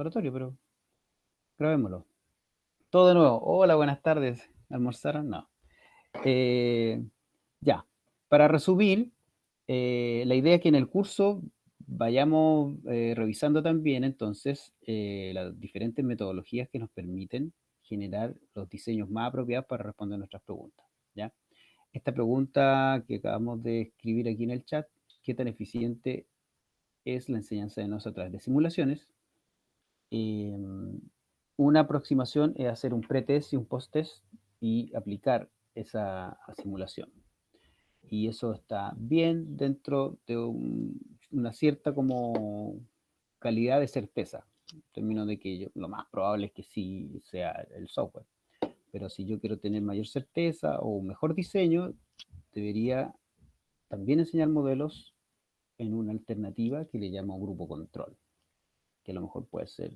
laboratorio, pero grabémoslo. Todo de nuevo. Hola, buenas tardes. ¿Almorzaron? No. Eh, ya. Para resumir, la idea es que en el curso vayamos revisando también entonces las diferentes metodologías que nos permiten generar los diseños más apropiados para responder nuestras preguntas, ¿ya? Esta pregunta que acabamos de escribir aquí en el chat, ¿qué tan eficiente es la enseñanza de NOS a través de simulaciones? Eh, una aproximación es hacer un pretest y un post-test y aplicar esa simulación. Y eso está bien dentro de una cierta como calidad de certeza, en términos de que lo más probable es que sí sea el software. Pero si yo quiero tener mayor certeza o un mejor diseño, debería también enseñar modelos en una alternativa que le llamo grupo control, que a lo mejor puede ser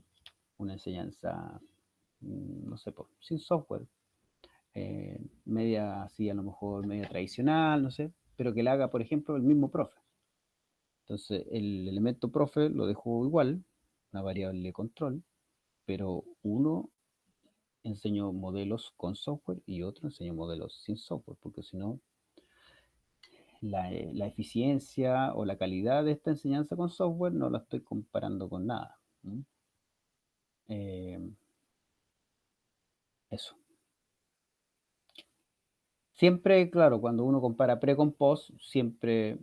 una enseñanza, no sé, sin software, media así a lo mejor media tradicional, no sé, pero que la haga, por ejemplo, el mismo profe. Entonces, el elemento profe lo dejo igual, una variable de control, pero uno enseño modelos con software y otro enseño modelos sin software, porque si no, la eficiencia o la calidad de esta enseñanza con software no la estoy comparando con nada. Eh, eso. Siempre, claro, cuando uno compara pre con post, siempre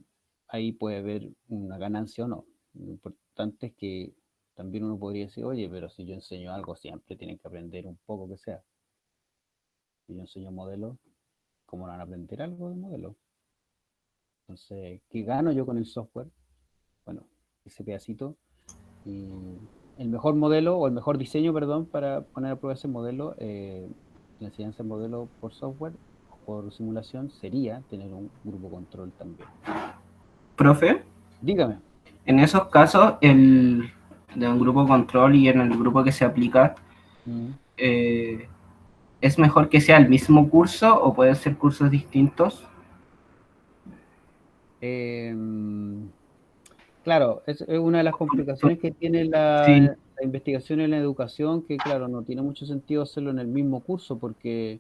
ahí puede haber una ganancia o no. Lo importante es que también uno podría decir, oye, pero si yo enseño algo, siempre tienen que aprender un poco que sea. Si yo enseño modelos, ¿cómo no van a aprender algo de modelo? Entonces, ¿qué gano yo con el software? Bueno, ese pedacito. Y el mejor modelo, o el mejor diseño, perdón, para poner a prueba ese modelo, la enseñanza de modelo por software o por simulación, sería tener un grupo control también. Profe, Dígame. en esos casos, de un grupo control y en el grupo que se aplica, Mm. eh, ¿es mejor que sea el mismo curso o pueden ser cursos distintos? Em, claro, es una de las complicaciones que tiene Sí, la investigación en la educación, que claro, no tiene mucho sentido hacerlo en el mismo curso, porque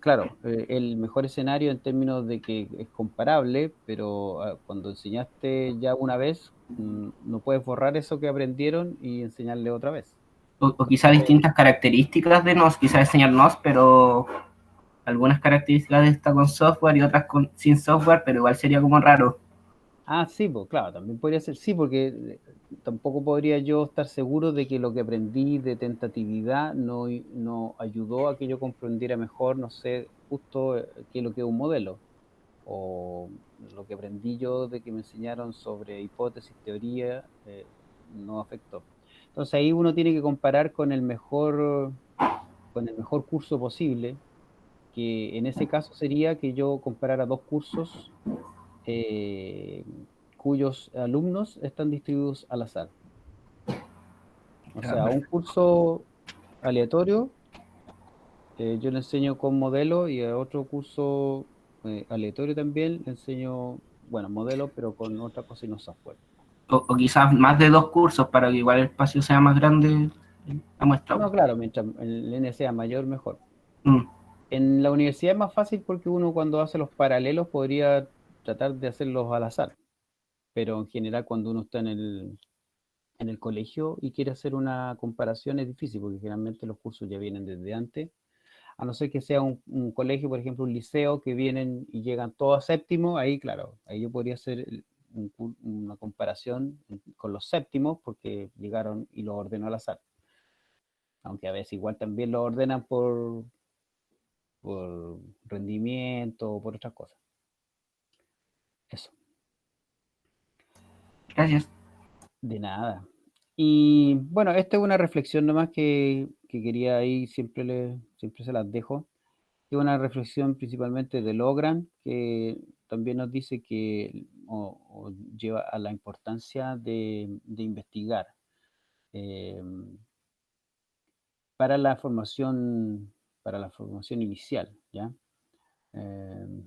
claro, el mejor escenario en términos de que es comparable, pero cuando enseñaste ya una vez, no puedes borrar eso que aprendieron y enseñarle otra vez. o quizá Entonces, distintas características de NOS, quizá enseñar NOS, pero algunas características de esta con software y otras sin software, pero igual sería como raro. sí, pues claro, también podría ser, sí, porque tampoco podría yo estar seguro de que lo que aprendí de tentatividad no ayudó a que yo comprendiera mejor, no sé, justo qué es lo que es un modelo, o lo que aprendí yo de que me enseñaron sobre hipótesis, teoría, no afectó. Entonces ahí uno tiene que comparar con el mejor curso posible, que en ese caso sería que yo comparara dos cursos eh, cuyos alumnos están distribuidos al azar. O Ya, sea, un curso aleatorio, yo le enseño con modelo y a otro curso aleatorio también le enseño, bueno, modelo, pero con otra cosa y no software. o quizás más de dos cursos para que igual el espacio sea más grande la muestra. No, claro, mientras el N sea mayor, mejor. Mm. En la universidad es más fácil porque uno cuando hace los paralelos podría tratar de hacerlos al azar, pero en general cuando uno está en el colegio y quiere hacer una comparación es difícil porque generalmente los cursos ya vienen desde antes, a no ser que sea un colegio, por ejemplo, un liceo que vienen y llegan todos a séptimo, ahí claro, ahí yo podría hacer una comparación con los séptimos porque llegaron y los ordenó al azar, aunque a veces igual también lo ordenan por rendimiento o por otras cosas. Eso, Gracias. de nada. Y bueno, esta es una reflexión nomás que quería ahí, siempre se las dejo. Es una reflexión principalmente de Logran, que también nos dice que o lleva a la importancia de investigar eh, para la formación, para la formación inicial, ¿ya? Eh,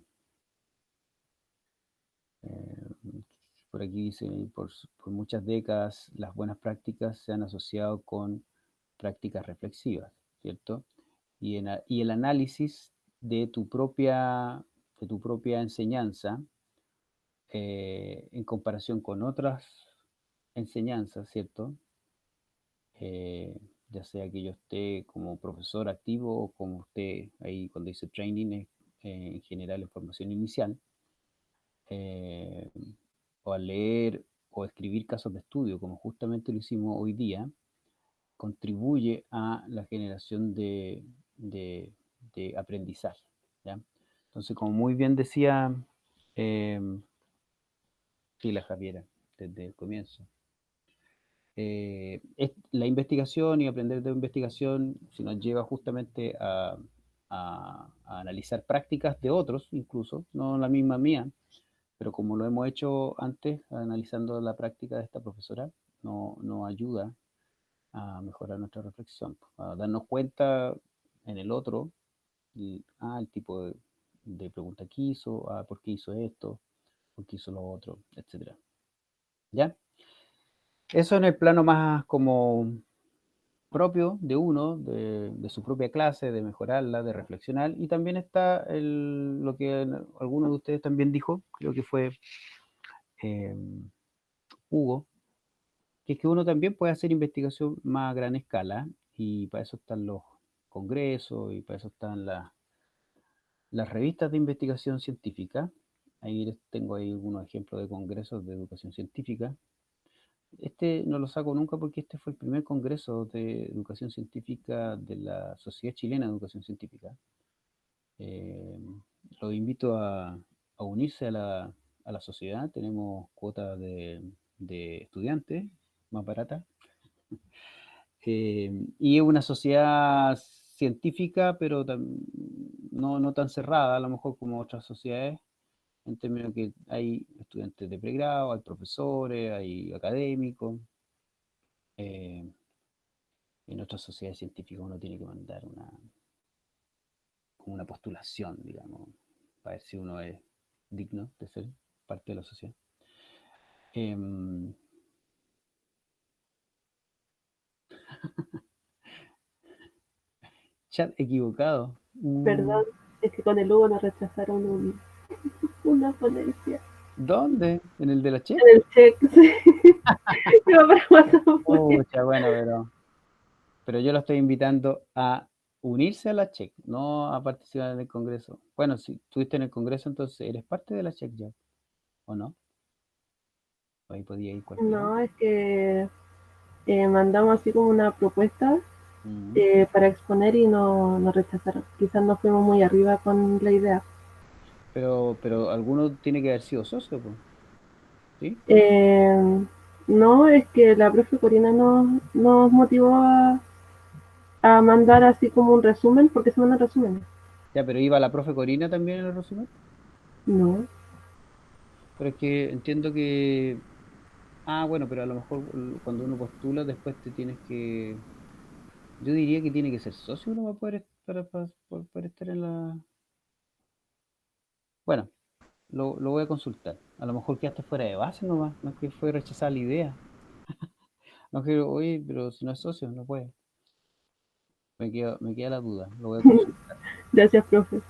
por aquí dice, por muchas décadas las buenas prácticas se han asociado con prácticas reflexivas, ¿cierto? Y el análisis de tu propia enseñanza en comparación con otras enseñanzas, ¿cierto? Ya sea que yo esté como profesor activo o como usted ahí cuando dice training es en general en formación inicial, eh, o al leer o escribir casos de estudio, como justamente lo hicimos hoy día, contribuye a la generación de, de aprendizaje, ¿ya? Entonces, como muy bien decía eh, sí, la Javiera, desde el comienzo, la investigación y aprender de investigación si nos lleva justamente a analizar prácticas de otros, incluso, no la misma mía, pero como lo hemos hecho antes, analizando la práctica de esta profesora, nos ayuda a mejorar nuestra reflexión, a darnos cuenta en el otro, el tipo de pregunta que hizo, por qué hizo esto, por qué hizo lo otro, etcétera. ¿Ya? Eso en el plano más como propio de uno, de su propia clase, de mejorarla, de reflexionar, y también está lo que alguno de ustedes también dijo, creo que fue eh, Hugo, que es que uno también puede hacer investigación más a gran escala, y para eso están los congresos, y para eso están las revistas de investigación científica. Ahí tengo ahí algunos ejemplos de congresos de educación científica. Este no lo saco nunca porque este fue el primer congreso de educación científica de la Sociedad Chilena de Educación Científica. Eh, los invito a unirse a la sociedad. Tenemos cuotas de estudiantes más baratas. Y es una sociedad científica, pero no tan cerrada, a lo mejor como otras sociedades, en términos que hay estudiantes de pregrado, hay profesores, hay académicos. Eh, en otras sociedades científicas uno tiene que mandar como una postulación, digamos, para ver si uno es digno de ser parte de la sociedad. Em, Chat equivocado. Perdón, es que con el Hugo nos rechazaron una ponencia. ¿Dónde? ¿En el de la Che? En el check, sí. Iba para WhatsApp. Pucha, bueno, pero yo lo estoy invitando a unirse a la CHEC, no a participar en el Congreso. Bueno, si estuviste en el Congreso, entonces eres parte de la CHEC ya, ¿o no? Ahí podía ir cualquiera. No, es que mandamos así como una propuesta Mm. para exponer y nos rechazaron. Quizás no fuimos muy arriba con la idea. Pero alguno tiene que haber sido socio, po, ¿sí? Eh, no, es que la profe Corina nos motivó a mandar así como un resumen, porque se mandan resúmenes. Ya, pero iba la profe Corina también en el resumen. No, Pero es que entiendo que, bueno, pero a lo mejor cuando uno postula después te tienes que, yo diría que tiene que ser socio uno para poder, para poder estar en la, bueno, lo voy a consultar. A lo mejor quedaste fuera de base nomás, no es que fue rechazada la idea. No es que, oye, pero si no es socio, no puede. Me queda la duda, lo voy a consultar. gracias, profe.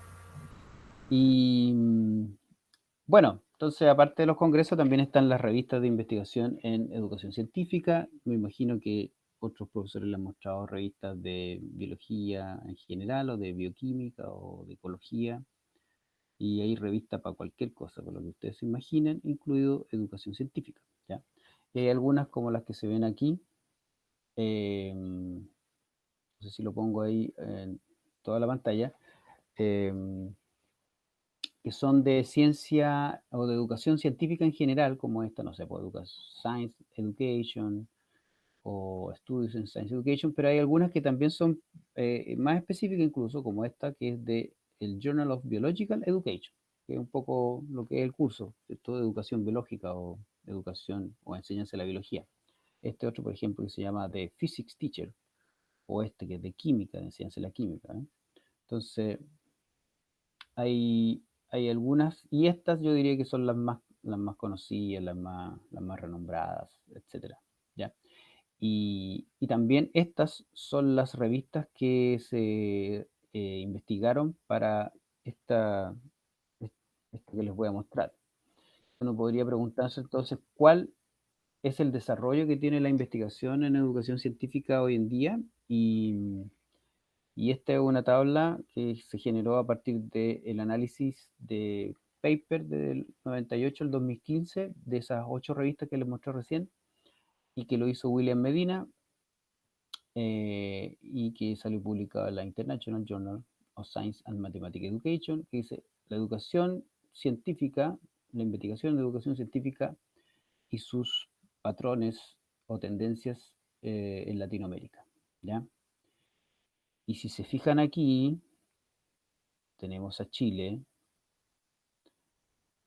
Y bueno, entonces aparte de los congresos también están las revistas de investigación en educación científica. Me imagino que otros profesores le han mostrado revistas de biología en general o de bioquímica o de ecología. Y hay revistas para cualquier cosa, por lo que ustedes se imaginen, incluido educación científica, ¿ya? Y hay algunas como las que se ven aquí. No sé si lo pongo ahí en toda la pantalla. em, que son de ciencia o de educación científica en general, como esta, no sé, pues Science Education o Studies in Science Education, pero hay algunas que también son más específicas incluso, como esta que es de el Journal of Biological Education, que es un poco lo que es el curso, ¿cierto? De educación biológica o educación o enseñanza de la biología. Este otro, por ejemplo, que se llama The Physics Teacher, o este que es de química, de enseñanza de la química, ¿eh? Entonces, hay algunas, y estas yo diría que son las las más conocidas, las más renombradas, etcétera, ¿ya? Y también estas son las revistas que se investigaron para esta, esto que les voy a mostrar. Uno podría preguntarse entonces, ¿cuál es el desarrollo que tiene la investigación en educación científica hoy en día? Y esta es una tabla que se generó a partir del análisis de paper del 98 al 2015, de esas 8 revistas que les mostré recién, y que lo hizo William Medina, y que salió publicada en la International Journal of Science and Mathematical Education, que dice la educación científica, la investigación de educación científica y sus patrones o tendencias en Latinoamérica, ¿ya? Y si se fijan aquí, tenemos a Chile.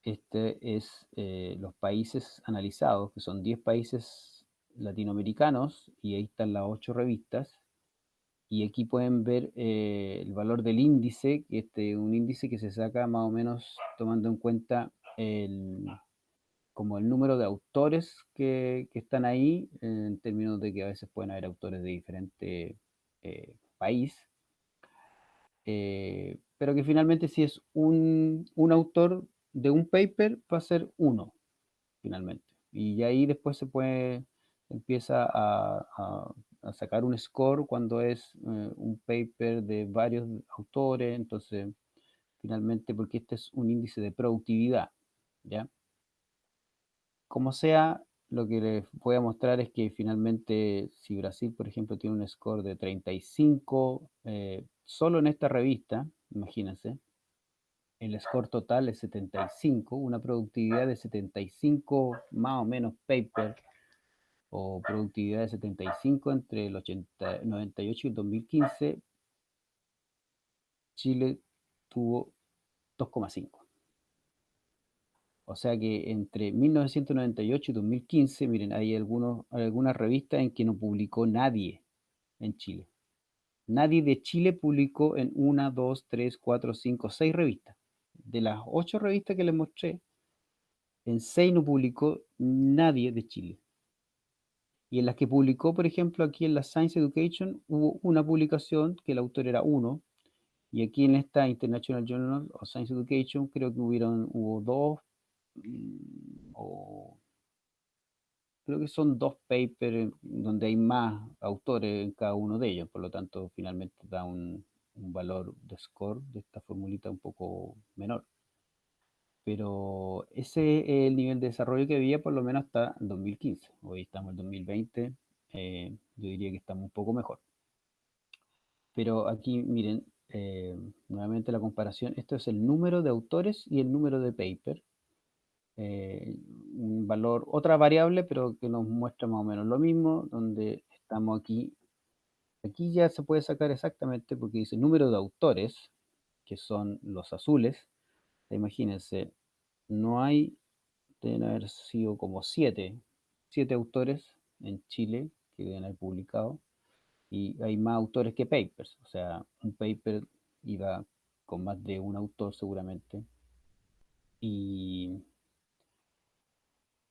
Este es los países analizados, que son 10 países latinoamericanos, y ahí están las 8 revistas. Y aquí pueden ver el valor del índice, que un índice que se saca más o menos tomando en cuenta como el número de autores que están ahí, en términos de que a veces pueden haber autores de diferente país, pero que finalmente si es un autor de un paper va a ser uno, finalmente. Y ahí después empieza a sacar un score cuando es un paper de varios autores, entonces finalmente, porque este es un índice de productividad, ¿ya? Como sea, lo que les voy a mostrar es que finalmente, si Brasil, por ejemplo, tiene un score de 35, solo en esta revista, imagínense, el score total es 75, una productividad de 75 más o menos paper, o productividad de 75 entre el 98 y el 2015, Chile tuvo 2,5. O sea que entre 1998 y 2015, miren, hay algunas revistas en que no publicó nadie en Chile. Nadie de Chile publicó en 1, 2, 3, 4, 5, 6 revistas. De las 8 revistas que les mostré, en 6 no publicó nadie de Chile. Y en las que publicó, por ejemplo, aquí en la Science Education, hubo una publicación que el autor era uno, y aquí en esta International Journal of Science Education creo que hubo dos, o creo que son 2 papers donde hay más autores en cada uno de ellos, por lo tanto finalmente da un valor de score de esta formulita un poco menor. Pero ese es el nivel de desarrollo que había por lo menos hasta el 2015. Hoy estamos en 2020, yo diría que estamos un poco mejor. Pero aquí miren, nuevamente la comparación, esto es el número de autores y el número de paper. Un valor, otra variable, pero que nos muestra más o menos lo mismo, donde estamos aquí. Aquí ya se puede sacar exactamente porque dice número de autores, que son los azules. Imagínense, no hay, deben haber sido como 7 autores en Chile que deben haber publicado, y hay más autores que papers, o sea, un paper iba con más de un autor seguramente, y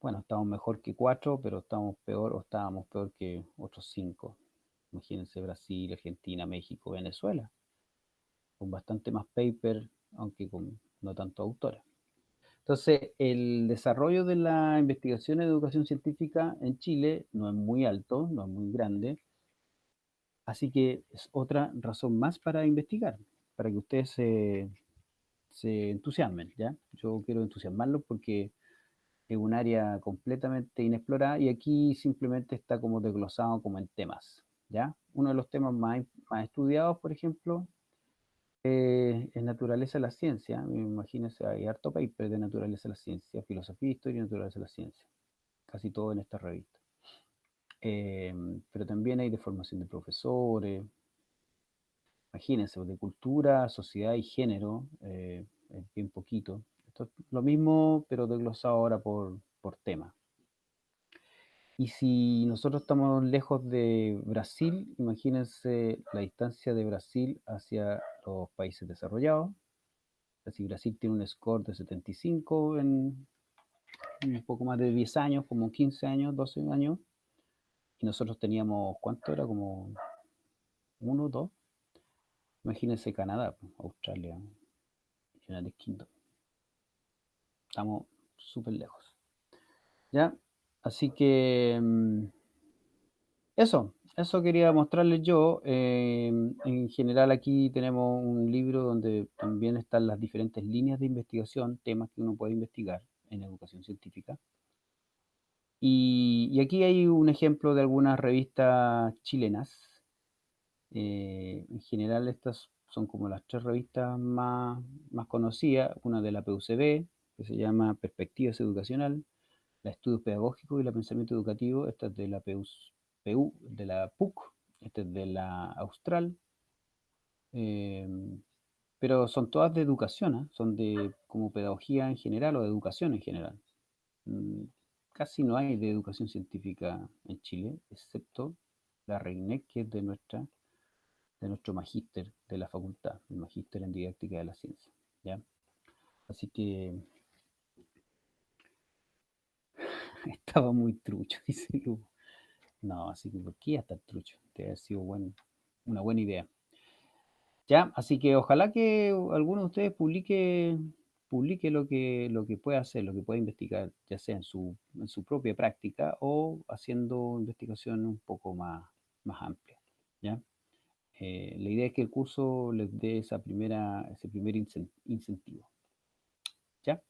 bueno, estamos mejor que 4, pero estamos peor o estábamos peor que otros 5. Imagínense Brasil, Argentina, México, Venezuela, con bastante más paper, aunque con no tanto autores. Entonces, el desarrollo de la investigación en educación científica en Chile no es muy alto, no es muy grande, así que es otra razón más para investigar, para que ustedes se entusiasmen, ¿ya? Yo quiero entusiasmarlos porque es un área completamente inexplorada y aquí simplemente está como desglosado como en temas, ¿ya? Uno de los temas más estudiados, por ejemplo, es naturaleza de la ciencia. Imagínense, hay harto paper de naturaleza de la ciencia, filosofía, historia y naturaleza de la ciencia, casi todo en esta revista. Pero también hay de formación de profesores, imagínense, de cultura, sociedad y género, es bien poquito. Esto es lo mismo, pero desglosado ahora por tema. Y si nosotros estamos lejos de Brasil, imagínense la distancia de Brasil hacia los países desarrollados. Si Brasil tiene un score de 75 un poco más de 10 años, como 15 años, 12 años, y nosotros teníamos, ¿cuánto era? Como uno, dos. Imagínense Canadá, pues, Australia, United Kingdom. Estamos súper lejos. ¿Ya? Así que eso quería mostrarles yo. En general aquí tenemos un libro donde también están las diferentes líneas de investigación, temas que uno puede investigar en educación científica. Y aquí hay un ejemplo de algunas revistas chilenas. En general estas son como las tres revistas más conocidas, una de la PUCB, que se llama Perspectivas Educacional, la Estudios Pedagógicos y la Pensamiento Educativo, esta es de la de la PUC, esta es de la Austral, eh, pero son todas de educación, ¿eh? Son de como pedagogía en general o de educación en general. Mm, Casi no hay de educación científica en Chile, excepto la REINEC, que es de nuestro magíster de la facultad, el magíster en didáctica de la ciencia, ¿ya? Así que estaba muy trucho, dice Lu. No, así que ¿por qué iba a estar trucho? Debe haber sido una buena idea. Ya, así que ojalá que alguno de ustedes publique lo que puede hacer, lo que puede investigar, ya sea en su propia práctica o haciendo investigación un poco más amplia, ¿ya? La idea es que el curso les dé ese primer incentivo, ¿ya?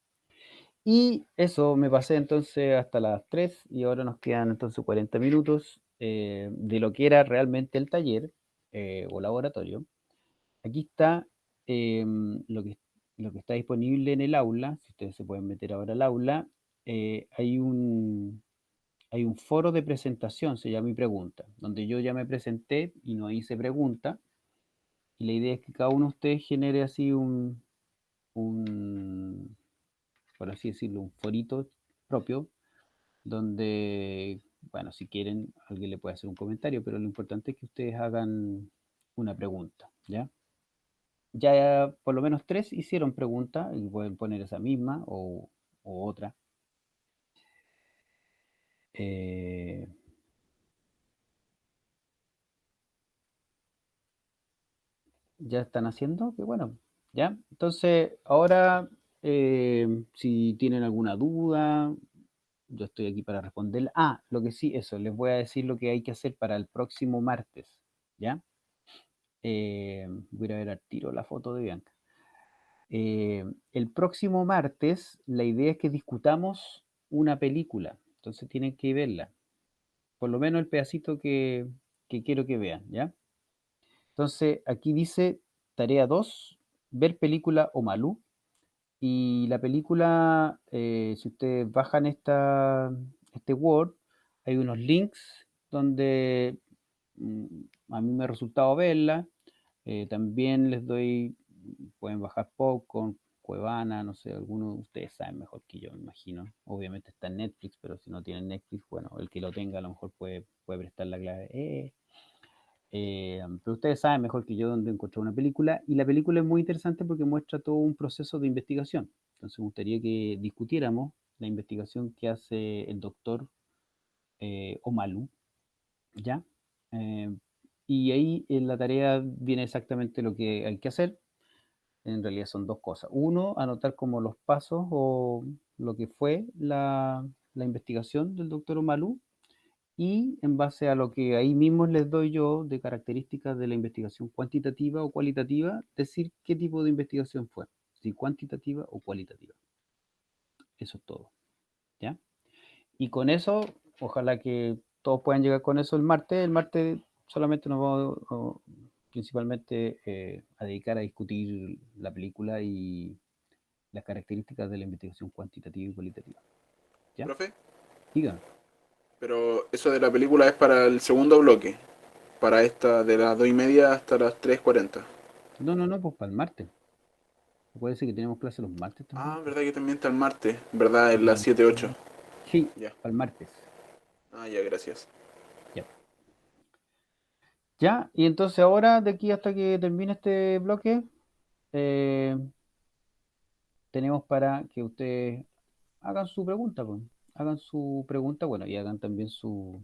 Y eso, me pasé entonces hasta las 3 y ahora nos quedan entonces 40 minutos de lo que era realmente el taller o laboratorio. Aquí está lo que está disponible en el aula. Si ustedes se pueden meter ahora al aula, hay un foro de presentación, se llama Mi Pregunta, donde yo ya me presenté y no hice pregunta. Y la idea es que cada uno de ustedes genere así un, por así decirlo, un forito propio, donde, bueno, si quieren, alguien le puede hacer un comentario, pero lo importante es que ustedes hagan una pregunta, ¿ya? Ya por lo menos 3 hicieron pregunta y pueden poner esa misma o otra. Eh, ya están haciendo, que bueno, ¿ya? Entonces, ahora, si tienen alguna duda, yo estoy aquí para responder. Ah, lo que sí, eso, les voy a decir lo que hay que hacer para el próximo martes, ¿ya? Voy a ver al tiro la foto de Bianca. El próximo martes, la idea es que discutamos una película, entonces tienen que verla, por lo menos el pedacito que quiero que vean, ¿ya? Entonces, aquí dice tarea 2 ver película o Malú. Y la película, si ustedes bajan este Word, hay unos links donde mm, a mí me ha resultado verla. También les doy, pueden bajar Popcorn, Cuevana, no sé, algunos de ustedes saben mejor que yo, me imagino. Obviamente está en Netflix, pero si no tienen Netflix, bueno, el que lo tenga a lo mejor puede prestar la clave. Pero ustedes saben mejor que yo dónde encontrar una película, y la película es muy interesante porque muestra todo un proceso de investigación. Entonces me gustaría que discutiéramos la investigación que hace el doctor Omalu, ¿ya? Eh, y ahí en la tarea viene exactamente lo que hay que hacer. En realidad son dos cosas. Uno, anotar como los pasos o lo que fue la investigación del doctor Omalu, y en base a lo que ahí mismo les doy yo de características de la investigación cuantitativa o cualitativa, decir qué tipo de investigación fue, si cuantitativa o cualitativa. Eso es todo, ¿ya? Y con eso, ojalá que todos puedan llegar con eso el martes. El martes solamente nos vamos principalmente a dedicar a discutir la película y las características de la investigación cuantitativa y cualitativa, ¿ya? Profe, Díganme. pero eso de la película es para el segundo bloque, para esta de las 2:30 hasta las 3:40. No, no, no, pues para el martes. Puede ser que tenemos clase los martes también. Ah, verdad que también está el martes, verdad, es las No, 7:08. sí, Ya. para el martes. Ah, ya, gracias. Ya. Ya, y entonces ahora, de aquí hasta que termine este bloque, eh, tenemos para que ustedes hagan su pregunta, pues. Hagan su pregunta, bueno, y hagan también su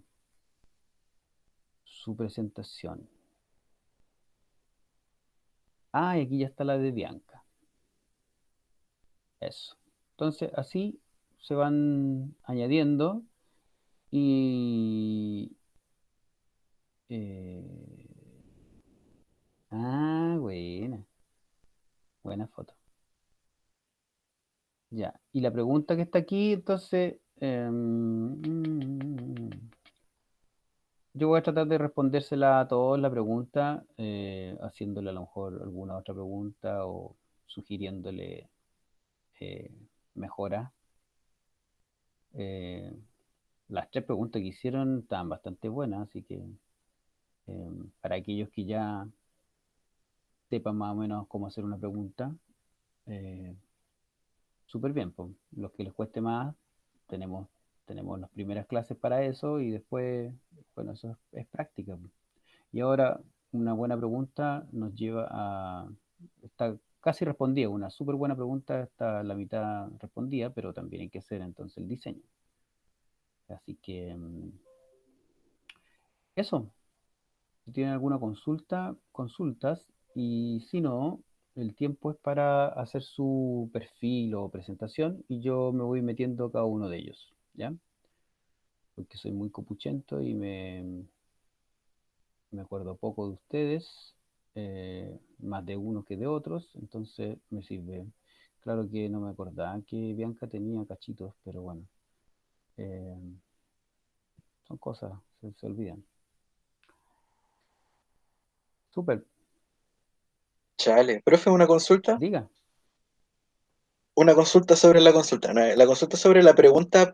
presentación. Ah, y aquí ya está la de Bianca. Eso. Entonces, así se van añadiendo y... eh, buena. Buena foto. Ya. Y la pregunta que está aquí, entonces... yo voy a tratar de respondérsela a todos la pregunta, haciéndole a lo mejor alguna otra pregunta o sugiriéndole eh, mejoras. Eh, las tres preguntas que hicieron estaban bastante buenas, así que para aquellos que ya sepan más o menos cómo hacer una pregunta, eh, súper bien, pues. Los que les cueste más, tenemos, tenemos las primeras clases para eso y después, bueno, eso es práctica, pues. Y ahora una buena pregunta nos lleva a... Está casi respondida, una súper buena pregunta está la mitad respondida, pero también hay que hacer entonces el diseño. Así que eso, si tienen alguna consulta, consultas, y si no, el tiempo es para hacer su perfil o presentación y yo me voy metiendo a cada uno de ellos, ¿ya? Porque soy muy copuchento y me acuerdo poco de ustedes, más de unos que de otros, entonces me sirve. Claro que no me acordaba que Bianca tenía cachitos, pero bueno, eh, son cosas, se olvidan. Súper, Chale. Profe, una consulta. diga. Una consulta sobre la consulta. No, la consulta sobre la pregunta.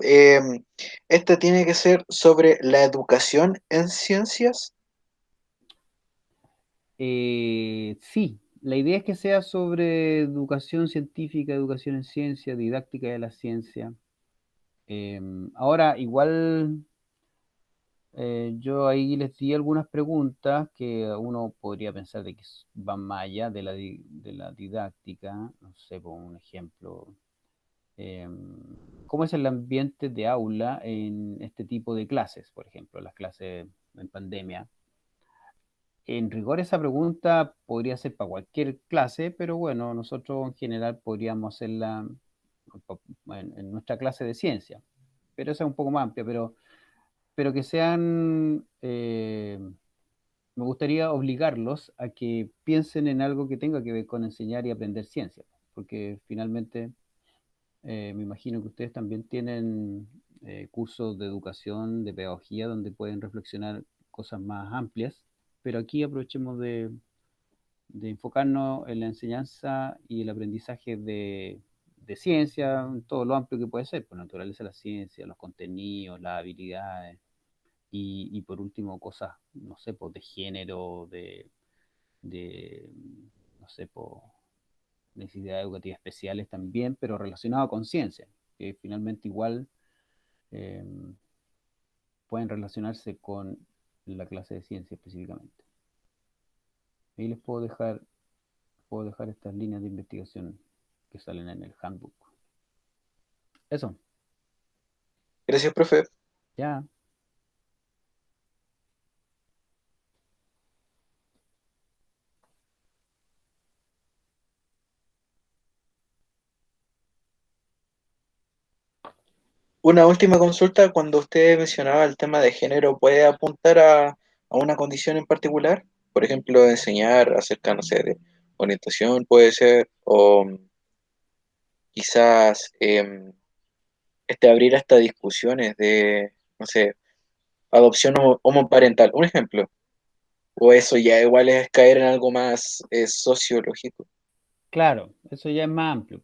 Esta tiene que ser sobre la educación en ciencias. Sí, la idea es que sea sobre educación científica, educación en ciencia, didáctica de la ciencia. Ahora, igual yo ahí les di algunas preguntas que uno podría pensar de que van más allá de de la didáctica. No sé, por un ejemplo, ¿cómo es el ambiente de aula en este tipo de clases? Por ejemplo, las clases en pandemia. En rigor esa pregunta podría ser para cualquier clase, pero bueno, nosotros en general podríamos hacerla en nuestra clase de ciencia, pero esa es un poco más amplia, pero que sean, me gustaría obligarlos a que piensen en algo que tenga que ver con enseñar y aprender ciencia, porque finalmente me imagino que ustedes también tienen cursos de educación, de pedagogía, donde pueden reflexionar cosas más amplias, pero aquí aprovechemos de enfocarnos en la enseñanza y el aprendizaje de ciencia, en todo lo amplio que puede ser, por naturaleza de la ciencia, los contenidos, las habilidades, y por último cosas, no sé, pues de género, de no sé, pues necesidades educativas especiales también, pero relacionado con ciencia, que finalmente igual eh, pueden relacionarse con la clase de ciencia específicamente. Ahí les puedo dejar estas líneas de investigación que salen en el handbook. Eso, Gracias, profe. ya. Una última consulta. Cuando usted mencionaba el tema de género, ¿puede apuntar a una condición en particular? Por ejemplo, enseñar acerca, no sé, de orientación, puede ser, o quizás abrir hasta discusiones de, no sé, adopción homoparental, un ejemplo. O eso ya igual es caer en algo más sociológico. Claro, eso ya es más amplio,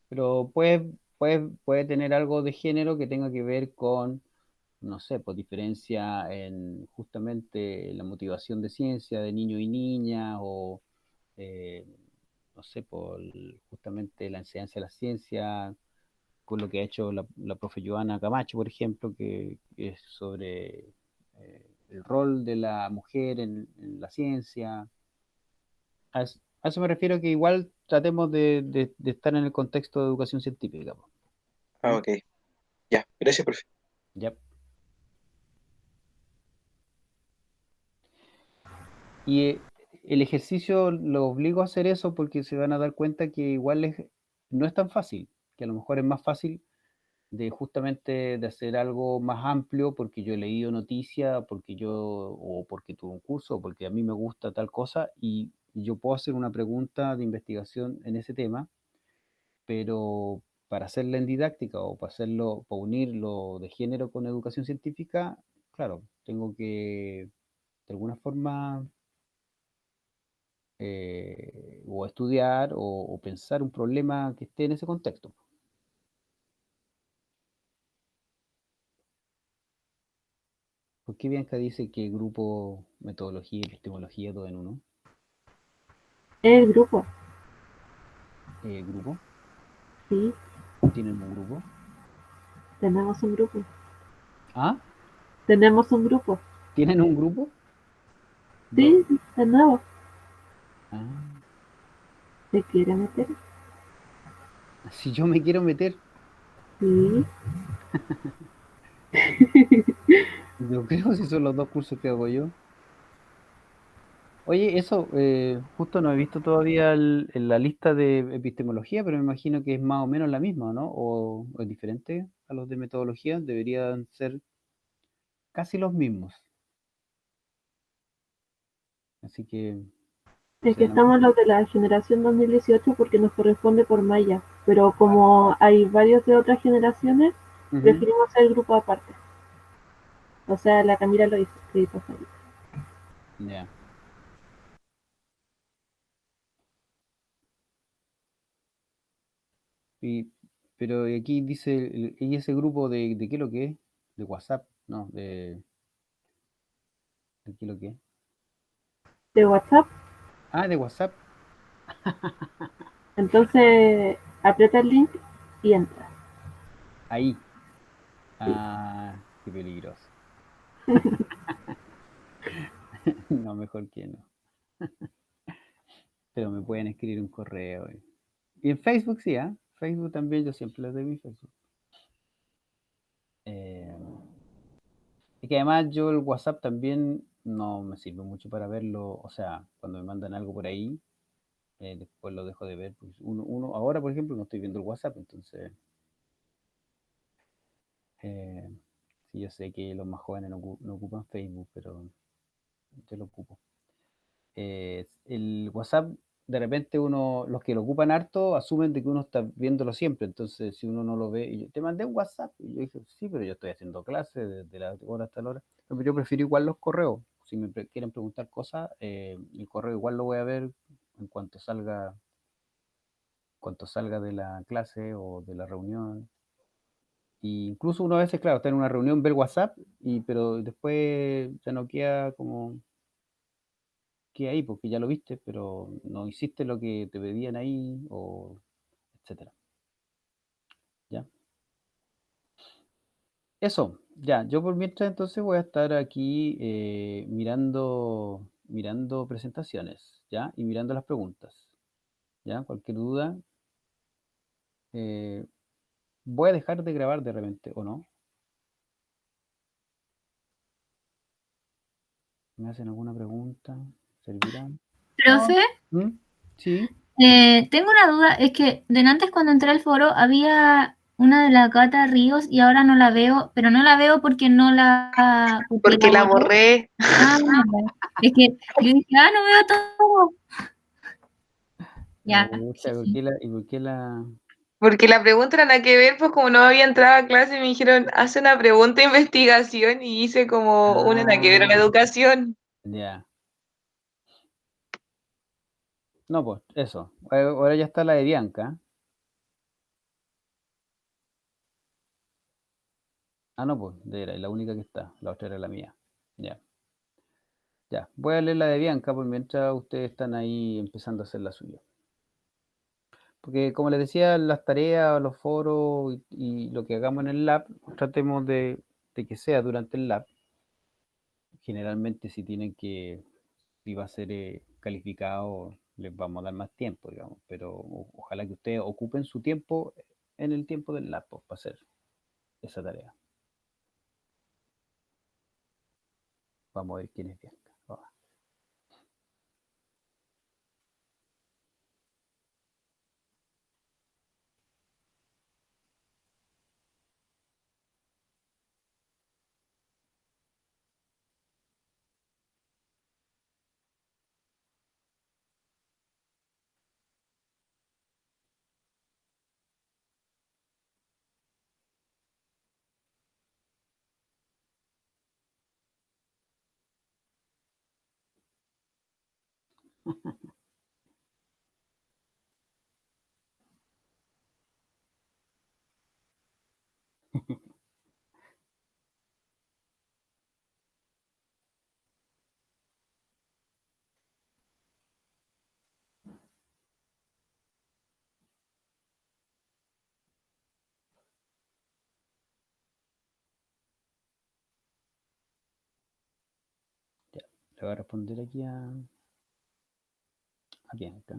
pero puede tener algo de género que tenga que ver con, no sé, pues diferencia en justamente la motivación de ciencia de niños y niñas o, eh, no sé, por justamente la enseñanza de la ciencia, con lo que ha hecho la profe Joana Camacho, por ejemplo, que es sobre el rol de la mujer en la ciencia. A eso me refiero que igual tratemos de estar en el contexto de educación científica, po. Ah, ok. Ya, gracias, profe. Ya. Y el ejercicio lo obligo a hacer eso porque se van a dar cuenta que igual no es tan fácil, que a lo mejor es más fácil de justamente de hacer algo más amplio porque yo he leído noticias, o porque tuve un curso, o porque a mí me gusta tal cosa, y yo puedo hacer una pregunta de investigación en ese tema, pero para hacerla en didáctica o para unirlo de género con educación científica, claro, tengo que de alguna forma o estudiar o pensar un problema que esté en ese contexto. ¿Por qué Bianca dice que grupo, metodología y epistemología todo en uno? El grupo, ¿Grupo? sí, ¿Tienen un grupo? tenemos un grupo. ¿Ah? Tenemos un grupo. ¿Tienen un grupo? Sí, de nuevo. Ah, ¿Se quiere meter? si yo me quiero meter, Sí. yo creo si son los dos cursos que hago yo. Oye, eso, justo no he visto todavía en la lista de epistemología, pero me imagino que es más o menos la misma, ¿no? ¿O es diferente a los de metodología? Deberían ser casi los mismos. Así que, o Es que sea, estamos los de la generación 2018 porque nos corresponde por malla, pero como hay varios de otras generaciones, ujú, preferimos hacer el grupo aparte. O sea, la Camila lo hizo, que hizo solita. ya. Y, pero aquí dice, ¿y ese grupo de qué es lo que es? ¿De WhatsApp? No, ¿de qué es lo que es? De WhatsApp. Ah, de WhatsApp. Entonces, aprieta el link y entra. Ahí. Sí. Ah, qué peligroso. No, mejor que no. Pero me pueden escribir un correo. Y en Facebook sí, ¿ah? Facebook también, yo siempre les doy mi Facebook. Eh, y que además yo el WhatsApp también no me sirve mucho para verlo. O sea, cuando me mandan algo por ahí, después lo dejo de ver. Pues ahora, por ejemplo, no estoy viendo el WhatsApp, entonces eh, sí, yo sé que los más jóvenes no ocupan Facebook, pero yo lo ocupo. El WhatsApp, de repente los que lo ocupan harto, asumen de que uno está viéndolo siempre. Entonces, si uno no lo ve, y yo, te mandé un WhatsApp. Y yo dije, sí, pero yo estoy haciendo clases desde la hora hasta la hora. Pero yo prefiero igual los correos. Si quieren preguntar cosas, el correo igual lo voy a ver en cuanto salga de la clase o de la reunión. Y incluso uno a veces, claro, está en una reunión, ve el WhatsApp, pero después ya no queda como que ahí, porque ya lo viste, pero no hiciste lo que te pedían ahí, o etcétera. ¿Ya? Eso, ya, yo por mientras entonces voy a estar aquí mirando presentaciones, ¿ya? Y mirando las preguntas, ¿ya? Cualquier duda, eh, voy a dejar de grabar de repente, ¿o no? ¿Me hacen alguna pregunta? ¿Servirán? Profe, ¿Mm? Sí. tengo una duda, es que antes cuando entré al foro había una de la Cata Ríos y ahora no la veo, pero no la veo porque no la... Porque la borré. borré. Ah, ya. Es que yo dije, no veo todo. Ya, Pucha, sí, ¿por sí. qué y por qué la...? Porque la pregunta era nada que ver, pues como no había entrado a clase me dijeron, hace una pregunta de investigación y hice como una nada que ver a la Ah, educación. ya. No, pues eso. Ahora ya está la de Bianca. Ah, no, pues era la única que está. La otra era la mía. Ya, ya. Voy a leer la de Bianca por mientras ustedes están ahí empezando a hacer la suya. Porque como les decía, las tareas, los foros y lo que hagamos en el lab, tratemos de que sea durante el lab. Generalmente si va a ser calificado, les vamos a dar más tiempo, digamos. Pero ojalá que ustedes ocupen su tiempo en el tiempo del laptop para hacer esa tarea. Vamos a ver quién es Bianca. Vamos. Ya, le voy a responder aquí a Bianca.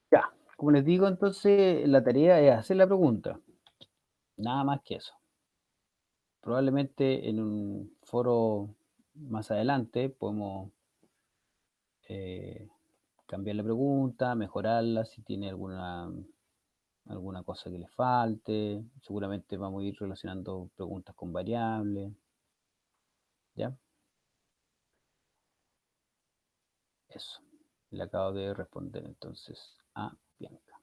Ya, como les digo, entonces la tarea es hacer la pregunta. Nada más que eso. Probablemente en un foro más adelante podemos cambiar la pregunta, mejorarla si tiene alguna cosa que le falte. Seguramente vamos a ir relacionando preguntas con variables. ¿Ya? Eso. Le acabo de responder entonces a Bianca.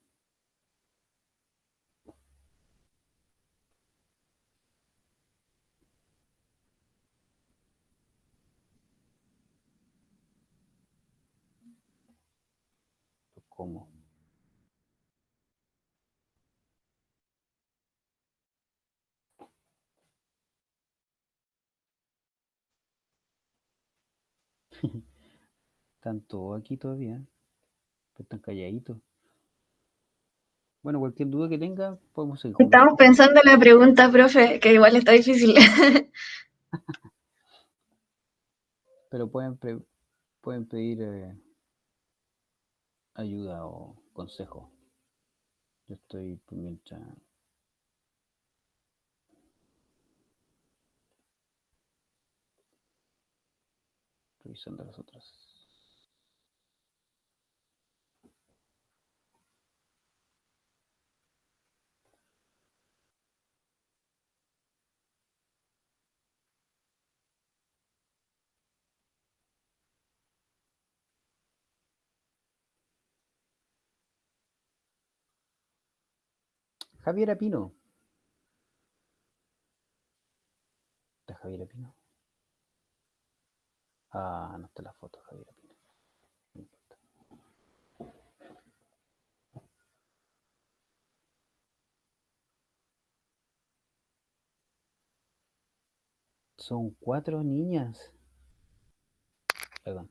¿Cómo? Están todos aquí todavía, pero están calladitos. Bueno, cualquier duda que tenga, podemos seguir Estamos conversando. pensando en la pregunta, profe, que igual está difícil. Pero pueden pedir ayuda o consejo. Yo estoy por mientras revisando las otras. Javiera Pino. ¿Está Javiera Pino? Ah, no está la foto de Javiera Pino. No importa. Son 4 niñas. Perdón.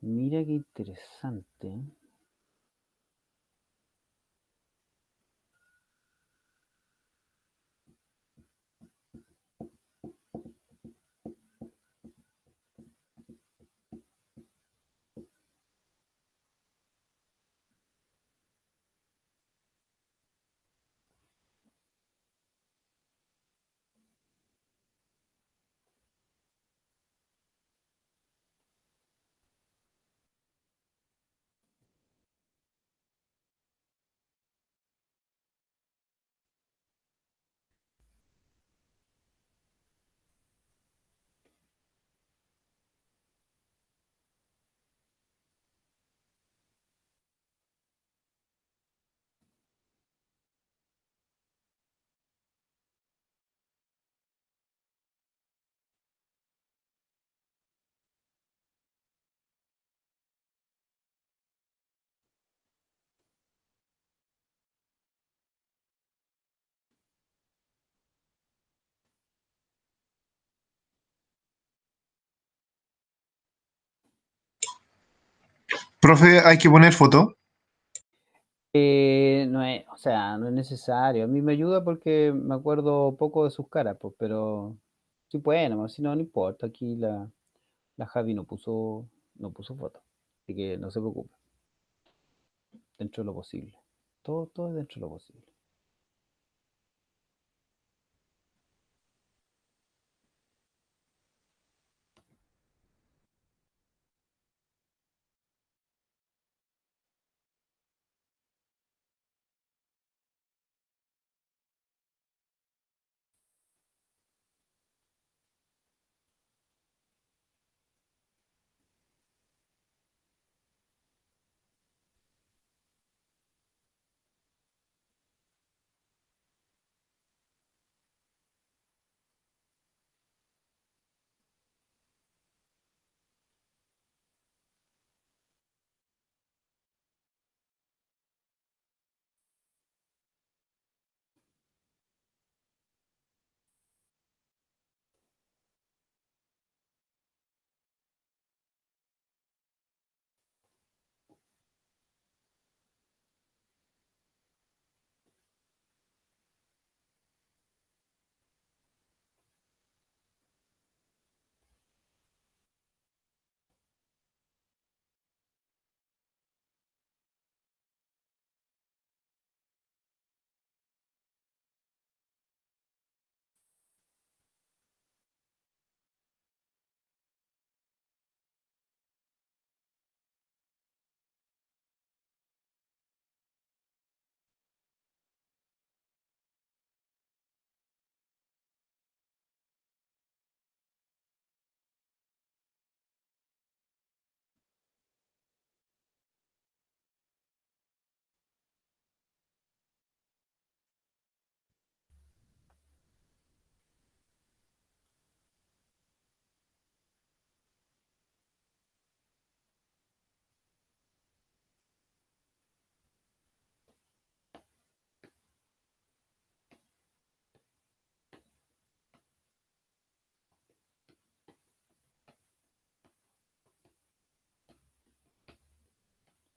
Mira qué interesante. Profe, hay que poner foto. No es, o sea, no es necesario. A mí me ayuda porque me acuerdo poco de sus caras, pues, pero sí puede, nomás, si no, no importa. Aquí la Javi no puso foto. Así que no se preocupe. Dentro de lo posible. Todo es dentro de lo posible.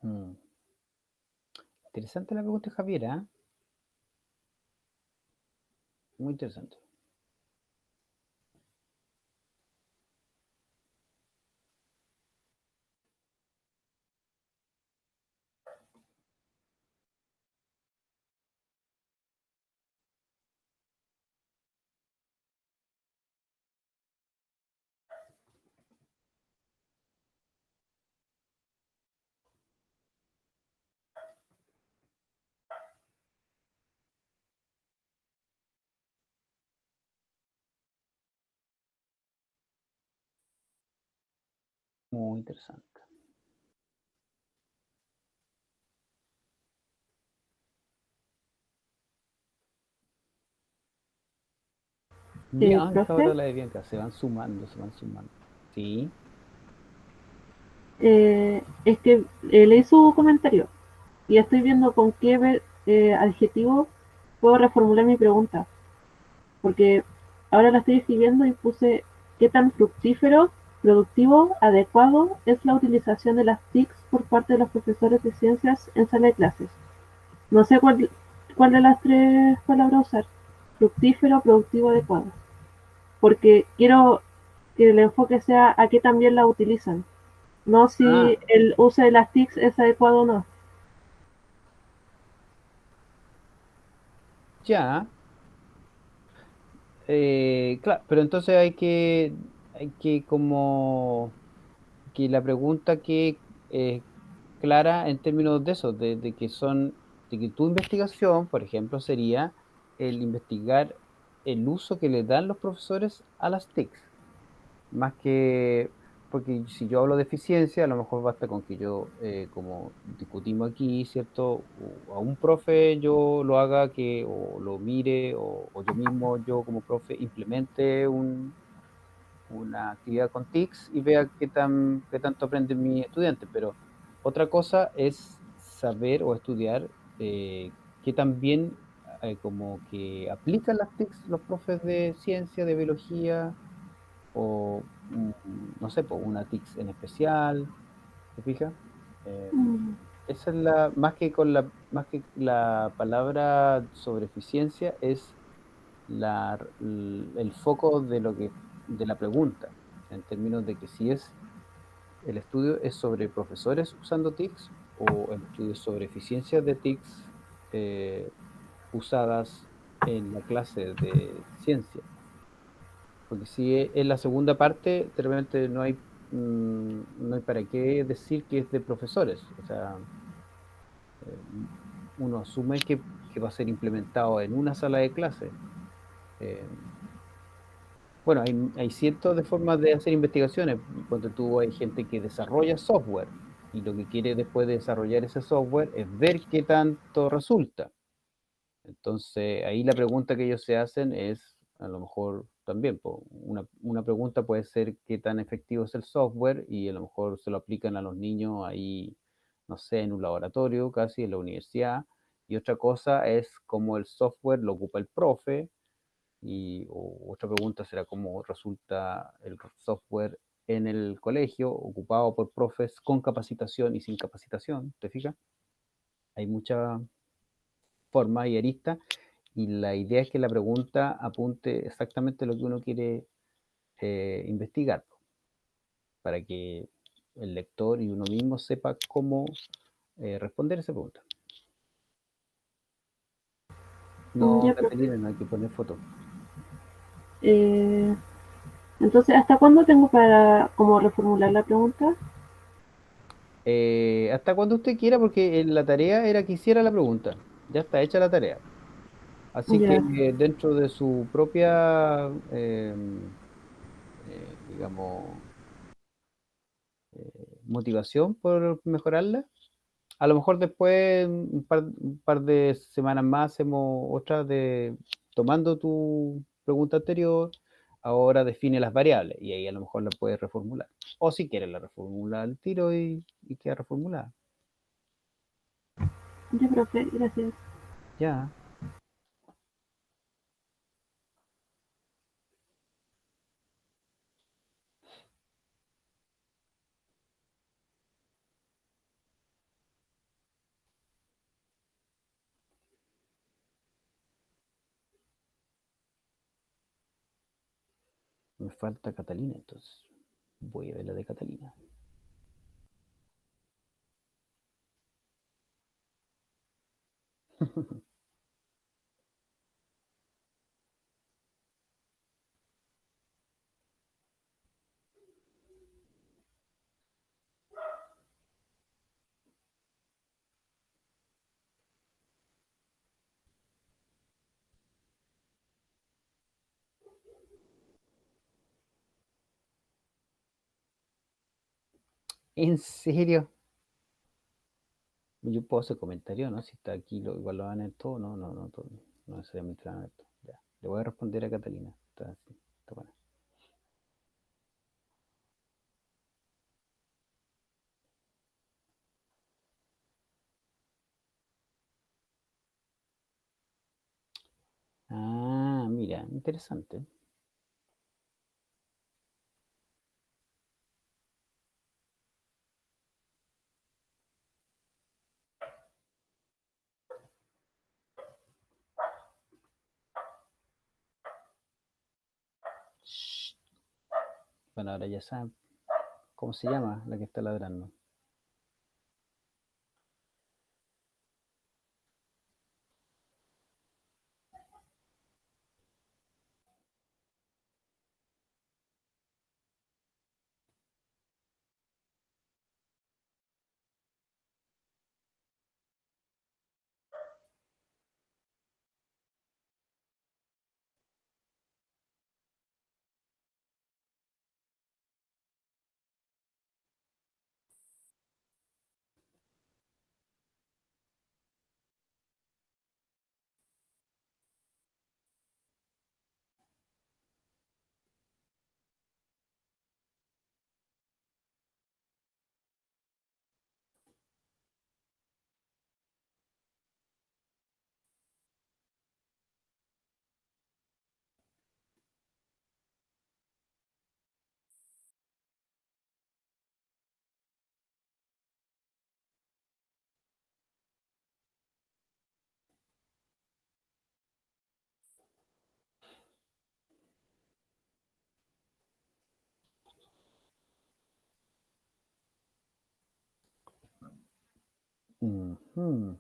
Mm. Interesante la pregunta de Javier, ¿ah? Muy interesante. Muy interesante. Bianca, ahora Profe, la de Bianca, se van sumando, se van sumando. Sí, es que leí su comentario y estoy viendo con qué adjetivo puedo reformular mi pregunta, porque ahora la estoy escribiendo y puse qué tan fructífero, productivo, adecuado es la utilización de las TICs por parte de los profesores de ciencias en sala de clases. No sé cuál de las tres palabras usar, fructífero, productivo, adecuado, porque quiero que el enfoque sea a qué también la utilizan, no Ah, si el uso de las TICs es adecuado o no. ya. Claro, pero entonces hay que como que la pregunta que clara en términos de eso, de que de que tu investigación, por ejemplo, sería el investigar el uso que le dan los profesores a las TICs. Más que, porque si yo hablo de eficiencia, a lo mejor basta con que yo, como discutimos aquí, ¿cierto? O a un profe yo lo haga o lo mire, o yo mismo, yo como profe, implemente una actividad con TICS y vea qué tanto aprende mi estudiante. Pero otra cosa es saber o estudiar qué tan bien como que aplican las TICS los profes de ciencia, de biología o no sé, pues una TICS en especial, ¿te fijas? Eh, Mm, esa es más que la palabra sobre eficiencia es el foco de la pregunta, en términos de que si el estudio es sobre profesores usando TICS o el estudio es sobre eficiencia de TICS eh, usadas en la clase de ciencia. Porque si es la segunda parte, de repente no hay para qué decir que es de profesores. O sea, eh, uno asume que va a ser implementado en una sala de clase. Eh, bueno, hay cientos de formas de hacer investigaciones. Cuando tú hay gente que desarrolla software y lo que quiere después de desarrollar ese software es ver qué tanto resulta. Entonces, ahí la pregunta que ellos se hacen es, a lo mejor también, una pregunta puede ser qué tan efectivo es el software y a lo mejor se lo aplican a los niños ahí, no sé, en un laboratorio casi, en la universidad. Y otra cosa es cómo el software lo ocupa el profe. O otra pregunta será cómo resulta el software en el colegio, ocupado por profes con capacitación y sin capacitación, ¿te fijas? Hay muchas formas y aristas y la idea es que la pregunta apunte exactamente lo que uno quiere investigar, para que el lector y uno mismo sepa cómo responder esa pregunta. No, ya, profe. Catalina, no hay que poner foto. Eh, entonces, ¿hasta cuándo tengo para como reformular la pregunta? Hasta cuando usted quiera, porque la tarea era que hiciera la pregunta. Ya está hecha la tarea. Así que Ya, dentro de su propia, digamos, motivación por mejorarla, a lo mejor después, un par de semanas más, hacemos otra de tomando tu pregunta anterior, ahora define las variables y ahí a lo mejor la puedes reformular. O si quieres la reformula al tiro y queda reformulada. ya, profe, gracias. Ya. Me falta Catalina, entonces. Voy a ver la de Catalina. ¿En serio? Yo puedo hacer comentario, ¿no? Si está aquí, igual lo van a ver todo. No, no, no, todo, no necesariamente lo van a ver todo. Ya. Le voy a responder a Catalina. Está buena. Ah, mira, interesante. Shh. Bueno, ahora ya saben cómo se llama la que está ladrando. Ujú.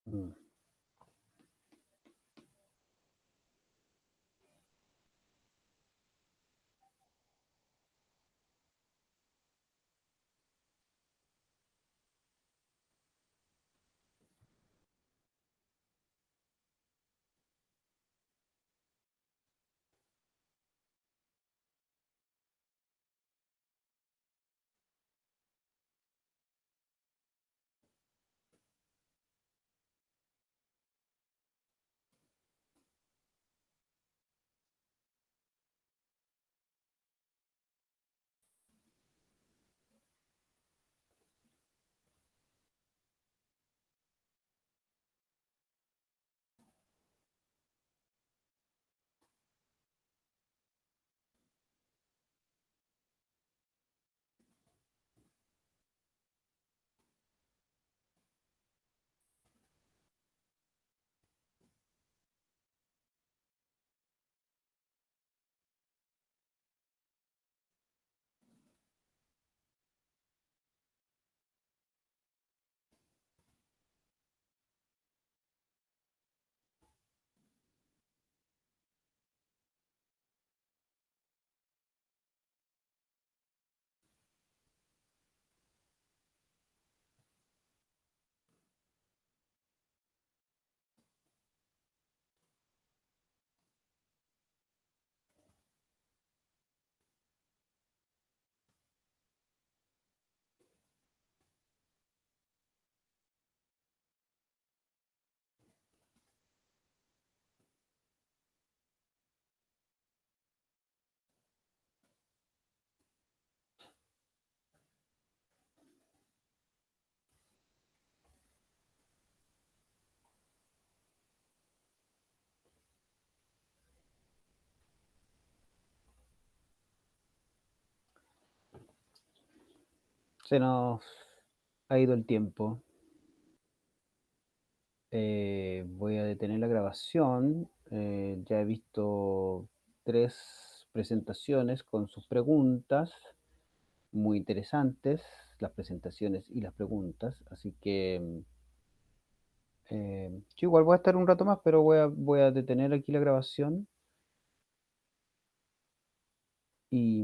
Mm. Se nos ha ido el tiempo. Voy a detener la grabación. Ya he visto 3 presentaciones con sus preguntas, muy interesantes, las presentaciones y las preguntas. Así que yo igual voy a estar un rato más, pero voy a detener aquí la grabación y